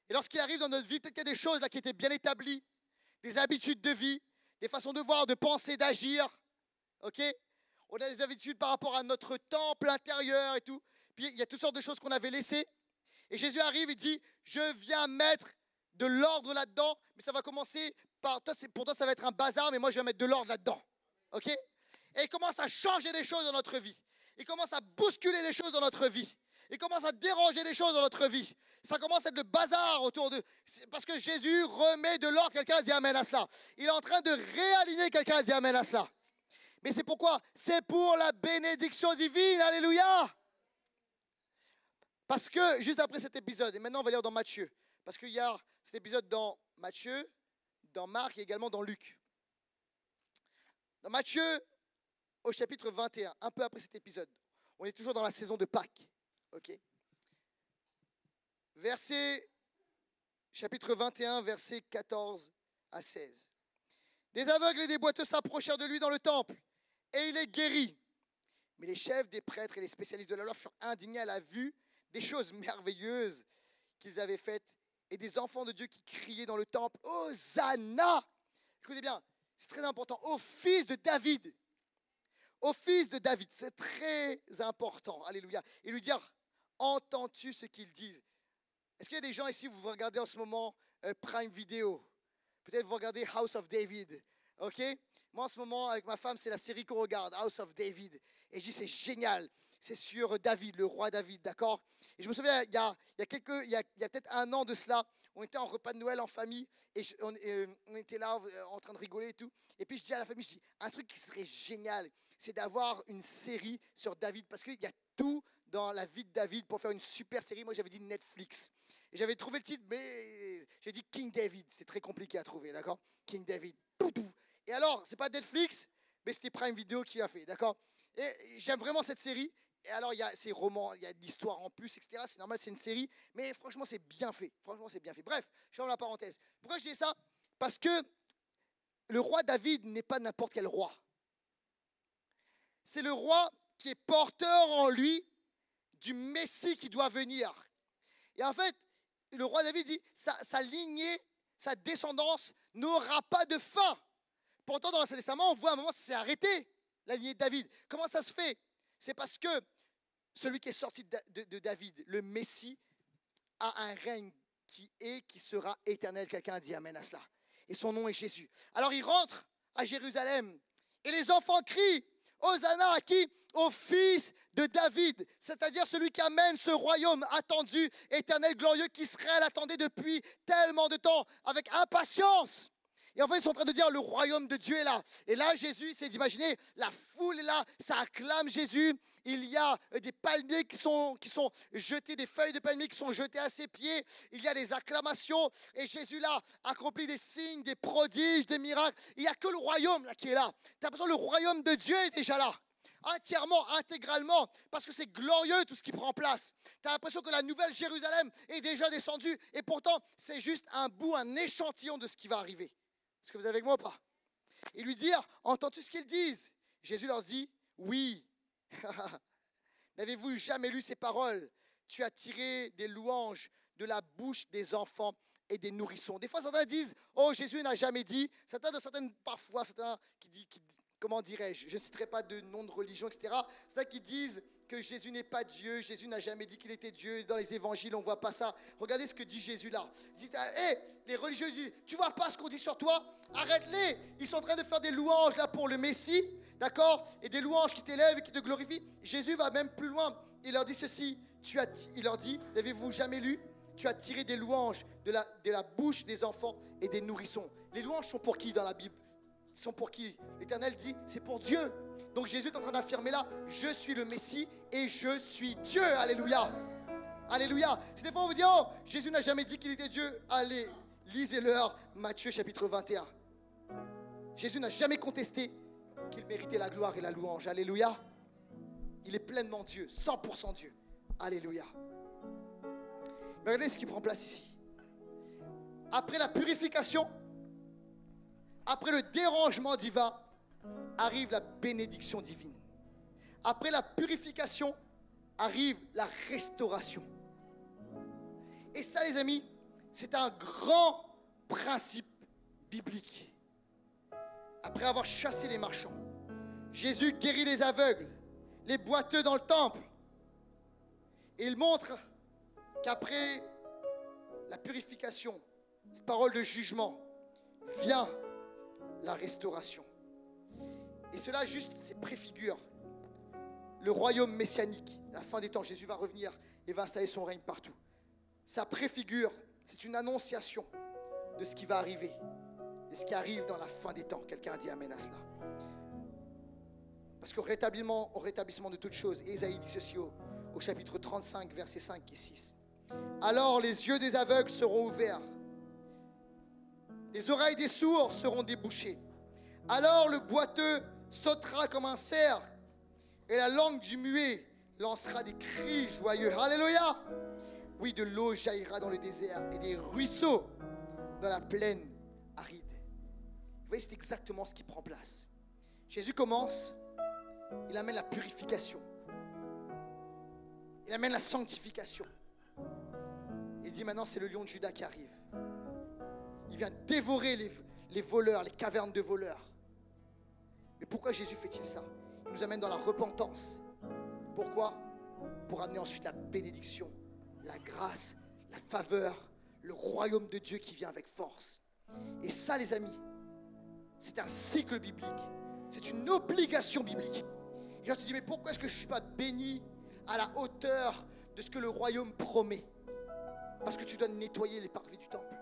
Et lorsqu'il arrive dans notre vie, peut-être qu'il y a des choses là qui étaient bien établies, des habitudes de vie, des façons de voir, de penser, d'agir. Ok ? On a des habitudes par rapport à notre temple intérieur et tout. Puis il y a toutes sortes de choses qu'on avait laissées. Et Jésus arrive et dit, je viens mettre de l'ordre là-dedans, mais ça va commencer par, pour toi ça va être un bazar, mais moi je vais mettre de l'ordre là-dedans. Ok ? Et il commence à changer des choses dans notre vie. Il commence à bousculer des choses dans notre vie. Il commence à déranger des choses dans notre vie. Ça commence à être le bazar autour de... Parce que Jésus remet de l'ordre. Quelqu'un a dit amen à cela. Il est en train de réaligner. Quelqu'un a dit amen à cela. Mais c'est pourquoi? C'est pour la bénédiction divine. Alléluia. Parce que, juste après cet épisode, et maintenant on va lire dans Matthieu. Parce qu'il y a cet épisode dans Matthieu, dans Marc et également dans Luc. Dans Matthieu, au chapitre 21, un peu après cet épisode, on est toujours dans la saison de Pâques. Ok. Chapitre 21, versets 14 à 16. Des aveugles et des boiteux s'approchèrent de lui dans le temple, et il est guéri. Mais les chefs des prêtres et les spécialistes de la loi furent indignés à la vue des choses merveilleuses qu'ils avaient faites, et des enfants de Dieu qui criaient dans le temple, « Hosanna !» Écoutez bien, c'est très important, « Au fils de David !» Au fils de David, c'est très important, alléluia. Et lui dire, entends-tu ce qu'ils disent? Est-ce qu'il y a des gens ici, vous regardez en ce moment Prime Video? Peut-être vous regardez House of David, ok? Moi en ce moment, avec ma femme, c'est la série qu'on regarde, House of David. Et je dis, c'est génial, c'est sur David, le roi David, d'accord? Et je me souviens, il y a peut-être un an de cela, on était en repas de Noël en famille, et on était là en train de rigoler et tout. Et puis je dis à la famille, je dis, un truc qui serait génial, c'est d'avoir une série sur David, parce qu'il y a tout dans la vie de David pour faire une super série. Moi, j'avais dit Netflix. Et j'avais trouvé le titre, mais j'ai dit King David. C'était très compliqué à trouver, d'accord? King David. Et alors, c'est pas Netflix, mais c'était Prime Video qui a fait, d'accord? Et j'aime vraiment cette série. Et alors, il y a ces romans, il y a de l'histoire en plus, etc. C'est normal, c'est une série. Mais franchement, c'est bien fait. Franchement, c'est bien fait. Bref, je ferme la parenthèse. Pourquoi je dis ça? Parce que le roi David n'est pas n'importe quel roi. C'est le roi qui est porteur en lui du Messie qui doit venir. Et en fait, le roi David dit, sa lignée, sa descendance n'aura pas de fin. Pourtant, dans l'Ancien Testament, on voit à un moment, ça s'est arrêté, la lignée de David. Comment ça se fait? C'est parce que celui qui est sorti de David, le Messie, a un règne qui sera éternel. Quelqu'un a dit amen à cela. Et son nom est Jésus. Alors il rentre à Jérusalem et les enfants crient, Hosanna à qui? Au fils de David, c'est-à-dire celui qui amène ce royaume attendu, éternel, glorieux, qu'Israël attendait depuis tellement de temps, avec impatience. Et en fait, ils sont en train de dire, le royaume de Dieu est là. Et là, Jésus, c'est d'imaginer, la foule est là, ça acclame Jésus. Il y a des palmiers qui sont jetés, des feuilles de palmiers qui sont jetées à ses pieds. Il y a des acclamations. Et Jésus, là, accomplit des signes, des prodiges, des miracles. Il n'y a que le royaume là, qui est là. Tu as l'impression que le royaume de Dieu est déjà là. Entièrement, intégralement, parce que c'est glorieux tout ce qui prend place. Tu as l'impression que la nouvelle Jérusalem est déjà descendue. Et pourtant, c'est juste un bout, un échantillon de ce qui va arriver. Est-ce que vous êtes avec moi ou pas? Ils lui dirent, entends-tu ce qu'ils disent? Jésus leur dit, oui. N'avez-vous jamais lu ces paroles? Tu as tiré des louanges de la bouche des enfants et des nourrissons. Des fois, certains disent, oh, Jésus n'a jamais dit. Parfois, certains comment dirais-je, je ne citerai pas de nom de religion, etc. Certains qui disent que Jésus n'est pas Dieu, Jésus n'a jamais dit qu'il était Dieu. Dans les évangiles, on ne voit pas ça. Regardez ce que dit Jésus là. Il dit, hey, les religieux disent, tu vois pas ce qu'on dit sur toi? Arrête-les. Ils sont en train de faire des louanges là pour le Messie, d'accord? Et des louanges qui t'élèvent et qui te glorifient. Jésus va même plus loin. Il leur dit ceci, il leur dit, n'avez-vous jamais lu? Tu as tiré des louanges de la bouche des enfants et des nourrissons. Les louanges sont pour qui dans la Bible? Ils sont pour qui? L'Éternel dit, c'est pour Dieu. Donc Jésus est en train d'affirmer là, je suis le Messie et je suis Dieu. Alléluia. Alléluia. Si des fois on vous dit, oh, Jésus n'a jamais dit qu'il était Dieu, allez, lisez-leur Matthieu chapitre 21. Jésus n'a jamais contesté qu'il méritait la gloire et la louange. Alléluia. Il est pleinement Dieu, 100% Dieu. Alléluia. Mais regardez ce qui prend place ici. Après la purification, après le dérangement divin, arrive la bénédiction divine. Après la purification, arrive la restauration. Et ça, les amis, c'est un grand principe biblique. Après avoir chassé les marchands, Jésus guérit les aveugles, les boiteux dans le temple. Et il montre qu'après la purification, cette parole de jugement, vient la restauration. Et cela juste, c'est préfigure le royaume messianique. À la fin des temps, Jésus va revenir et va installer son règne partout. Ça préfigure, c'est une annonciation de ce qui va arriver, de ce qui arrive dans la fin des temps. Quelqu'un a dit amen à cela. Parce qu'au rétablissement de toutes choses, Ésaïe dit ceci au chapitre 35, versets 5 et 6. Alors les yeux des aveugles seront ouverts, les oreilles des sourds seront débouchées. Alors le boiteux sautera comme un cerf et la langue du muet lancera des cris joyeux. Alléluia! Oui, de l'eau jaillira dans le désert et des ruisseaux dans la plaine aride. Vous voyez, c'est exactement ce qui prend place. Jésus commence, il amène la purification. Il amène la sanctification. Il dit maintenant c'est le lion de Juda qui arrive. Il vient dévorer les voleurs, les cavernes de voleurs. Mais pourquoi Jésus fait-il ça? Il nous amène dans la repentance. Pourquoi? Pour amener ensuite la bénédiction, la grâce, la faveur, le royaume de Dieu qui vient avec force. Et ça, les amis, c'est un cycle biblique. C'est une obligation biblique. Et quand tu te dis, mais pourquoi est-ce que je ne suis pas béni à la hauteur de ce que le royaume promet? Parce que tu dois nettoyer les parvis du temple.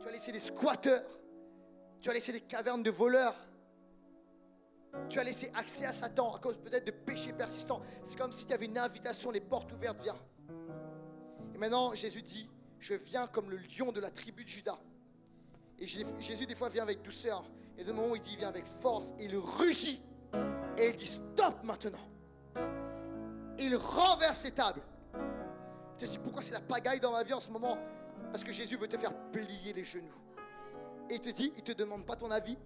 Tu as laissé des squatteurs. Tu as laissé des cavernes de voleurs. Tu as laissé accès à Satan à cause peut-être de péchés persistants. C'est comme si tu avais une invitation, les portes ouvertes, viens. Et maintenant, Jésus dit, je viens comme le lion de la tribu de Juda. Et Jésus, des fois, vient avec douceur. Et de moment où il dit, il vient avec force. Et il rugit. Et il dit, stop maintenant. Et il renverse ses tables. Tu te dis, pourquoi c'est la pagaille dans ma vie en ce moment? Parce que Jésus veut te faire plier les genoux. Et il te dit, il ne te demande pas ton avis.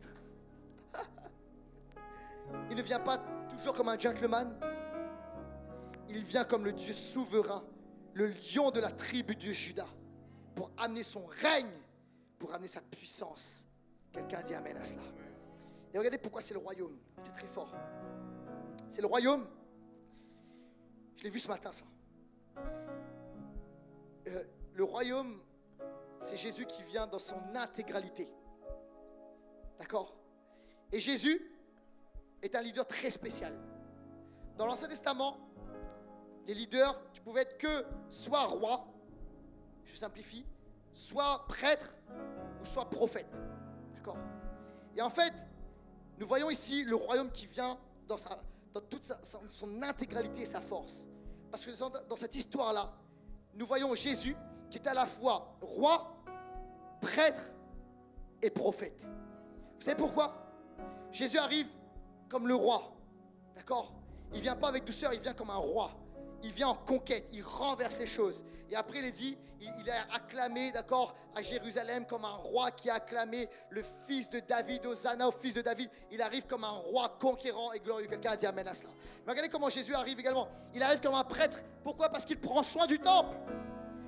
Il ne vient pas toujours comme un gentleman. Il vient comme le Dieu souverain, le lion de la tribu de Juda, pour amener son règne, pour amener sa puissance. Quelqu'un dit amen à cela. Et regardez pourquoi c'est le royaume. C'est très fort. C'est le royaume. Je l'ai vu ce matin, ça. Le royaume, c'est Jésus qui vient dans son intégralité. D'accord? Et Jésus est un leader très spécial. Dans l'Ancien Testament, les leaders, tu pouvais être que soit roi, je simplifie, soit prêtre ou soit prophète. D'accord? Et en fait, nous voyons ici le royaume qui vient dans toute son intégralité et sa force. Parce que dans cette histoire-là, nous voyons Jésus qui est à la fois roi, prêtre et prophète. Vous savez pourquoi? Jésus arrive comme le roi. D'accord? Il ne vient pas avec douceur, il vient comme un roi. Il vient en conquête, il renverse les choses. Et après, il est dit, il est acclamé, d'accord, à Jérusalem comme un roi qui a acclamé le fils de David, Hosanna au fils de David. Il arrive comme un roi conquérant et glorieux. Quelqu'un a dit amen à cela. Mais regardez comment Jésus arrive également. Il arrive comme un prêtre. Pourquoi? Parce qu'il prend soin du temple.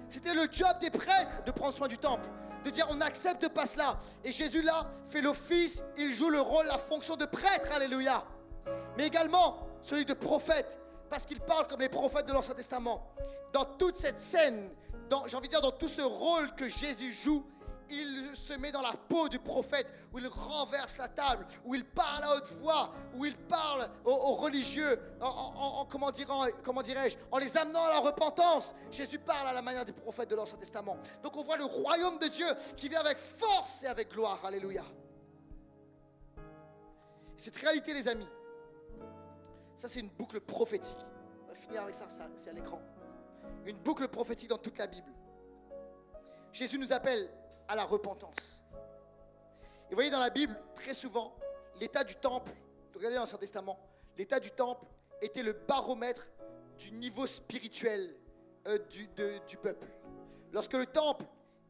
C'était le job des prêtres de prendre soin du temple. De dire on n'accepte pas cela. Et Jésus là fait l'office, il joue le rôle, la fonction de prêtre, alléluia. Mais également celui de prophète. Parce qu'il parle comme les prophètes de l'Ancien Testament. Dans toute cette scène, j'ai envie de dire dans tout ce rôle que Jésus joue, il se met dans la peau du prophète, où il renverse la table, où il parle à haute voix, où il parle aux religieux, comment dirais-je, en les amenant à la repentance. Jésus parle à la manière des prophètes de l'Ancien Testament. Donc on voit le royaume de Dieu qui vient avec force et avec gloire. Alléluia. Cette réalité, les amis, ça, c'est une boucle prophétique. On va finir avec ça, c'est à l'écran. Une boucle prophétique dans toute la Bible. Jésus nous appelle à la repentance. Et vous voyez dans la Bible, très souvent, l'état du temple, regardez l'Ancien Testament, l'état du temple était le baromètre du niveau spirituel du peuple. Lorsque le temple,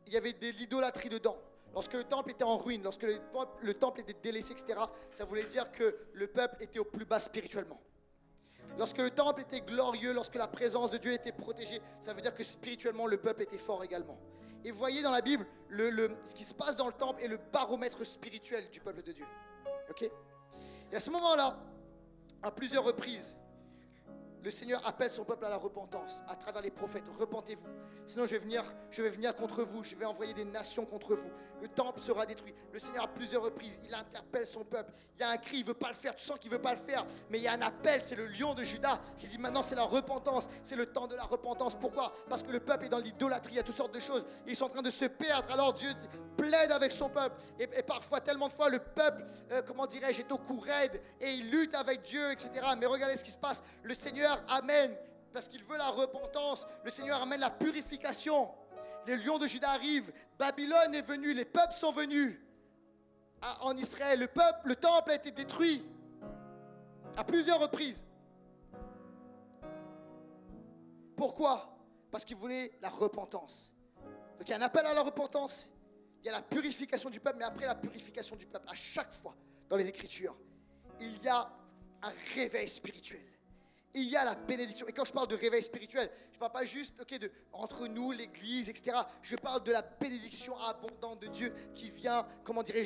il y avait de l'idolâtrie dedans, lorsque le temple était en ruine, lorsque le temple était délaissé, etc., ça voulait dire que le peuple était au plus bas spirituellement. Lorsque le temple était glorieux, lorsque la présence de Dieu était protégée, ça veut dire que spirituellement, le peuple était fort également. Et vous voyez dans la Bible, ce qui se passe dans le temple est le baromètre spirituel du peuple de Dieu. Ok? Et à ce moment-là, à plusieurs reprises, le Seigneur appelle son peuple à la repentance à travers les prophètes. Repentez-vous, sinon je vais venir contre vous, je vais envoyer des nations contre vous. Le temple sera détruit. Le Seigneur à plusieurs reprises, il interpelle son peuple. Il y a un cri, il ne veut pas le faire, tu sens qu'il ne veut pas le faire, mais il y a un appel, c'est le lion de Juda qui dit maintenant c'est la repentance, c'est le temps de la repentance. Pourquoi? Parce que le peuple est dans l'idolâtrie, il y a toutes sortes de choses. Ils sont en train de se perdre, alors Dieu plaide avec son peuple. Et parfois, tellement de fois, le peuple, est au cou raide et il lutte avec Dieu, etc. Mais regardez ce qui se passe. Le Seigneur amène, parce qu'il veut la repentance, le Seigneur amène la purification. Les lions de Juda arrivent, Babylone est venue, les peuples sont venus en Israël. Le temple a été détruit à plusieurs reprises. Pourquoi? Parce qu'il voulait la repentance. Donc il y a un appel à la repentance, il y a la purification du peuple, mais après la purification du peuple, à chaque fois dans les Écritures, il y a un réveil spirituel. Il y a la bénédiction. Et quand je parle de réveil spirituel, je ne parle pas juste entre nous, l'Église, etc. Je parle de la bénédiction abondante de Dieu qui vient,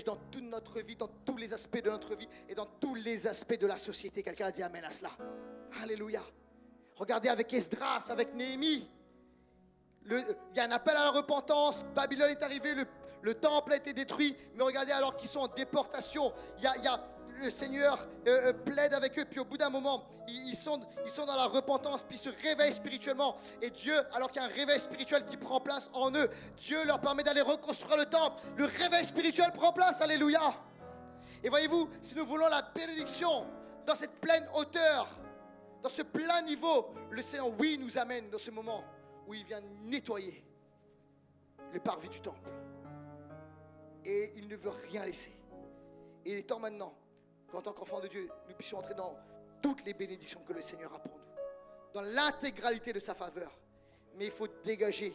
dans toute notre vie, dans tous les aspects de notre vie et dans tous les aspects de la société. Quelqu'un a dit amen à cela. Alléluia. Regardez avec Esdras, avec Néhémie. Il y a un appel à la repentance. Babylone est arrivée, le temple a été détruit. Mais regardez, alors qu'ils sont en déportation, le Seigneur plaide avec eux, puis au bout d'un moment, ils sont dans la repentance, puis ils se réveillent spirituellement. Et Dieu, alors qu'il y a un réveil spirituel qui prend place en eux, Dieu leur permet d'aller reconstruire le temple. Le réveil spirituel prend place, alléluia. Et voyez-vous, si nous voulons la bénédiction dans cette pleine hauteur, dans ce plein niveau, le Seigneur, oui, nous amène dans ce moment où il vient nettoyer le parvis du temple. Et il ne veut rien laisser. Et il est temps maintenant qu'en tant qu'enfants de Dieu, nous puissions entrer dans toutes les bénédictions que le Seigneur a pour nous, dans l'intégralité de sa faveur. Mais il faut dégager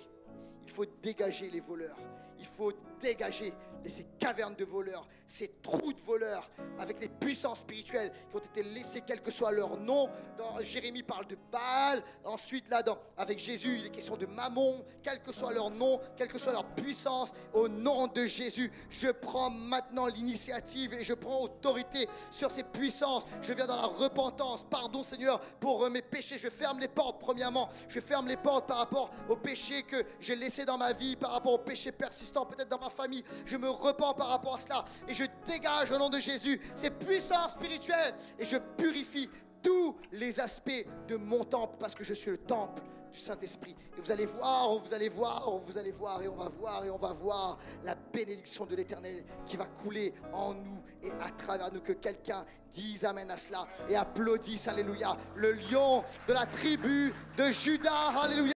les voleurs. Il faut dégager ces cavernes de voleurs, ces trous de voleurs avec les puissances spirituelles qui ont été laissées, quel que soit leur nom. Dans Jérémie parle de Baal. Ensuite, avec Jésus, il est question de Mammon. Quel que soit leur nom, quelle que soit leur puissance, au nom de Jésus, je prends maintenant l'initiative et je prends autorité sur ces puissances. Je viens dans la repentance. Pardon, Seigneur, pour mes péchés. Je ferme les portes, premièrement. Je ferme les portes par rapport aux péchés que j'ai laissés dans ma vie, par rapport aux péchés persistants, peut-être dans ma famille. Je me repens par rapport à cela et je dégage au nom de Jésus ces puissances spirituelles et je purifie tous les aspects de mon temple parce que je suis le temple du Saint-Esprit. Et vous allez voir, et on va voir la bénédiction de l'Éternel qui va couler en nous et à travers nous. Que quelqu'un dise amen à cela et applaudisse, alléluia, le lion de la tribu de Juda, alléluia.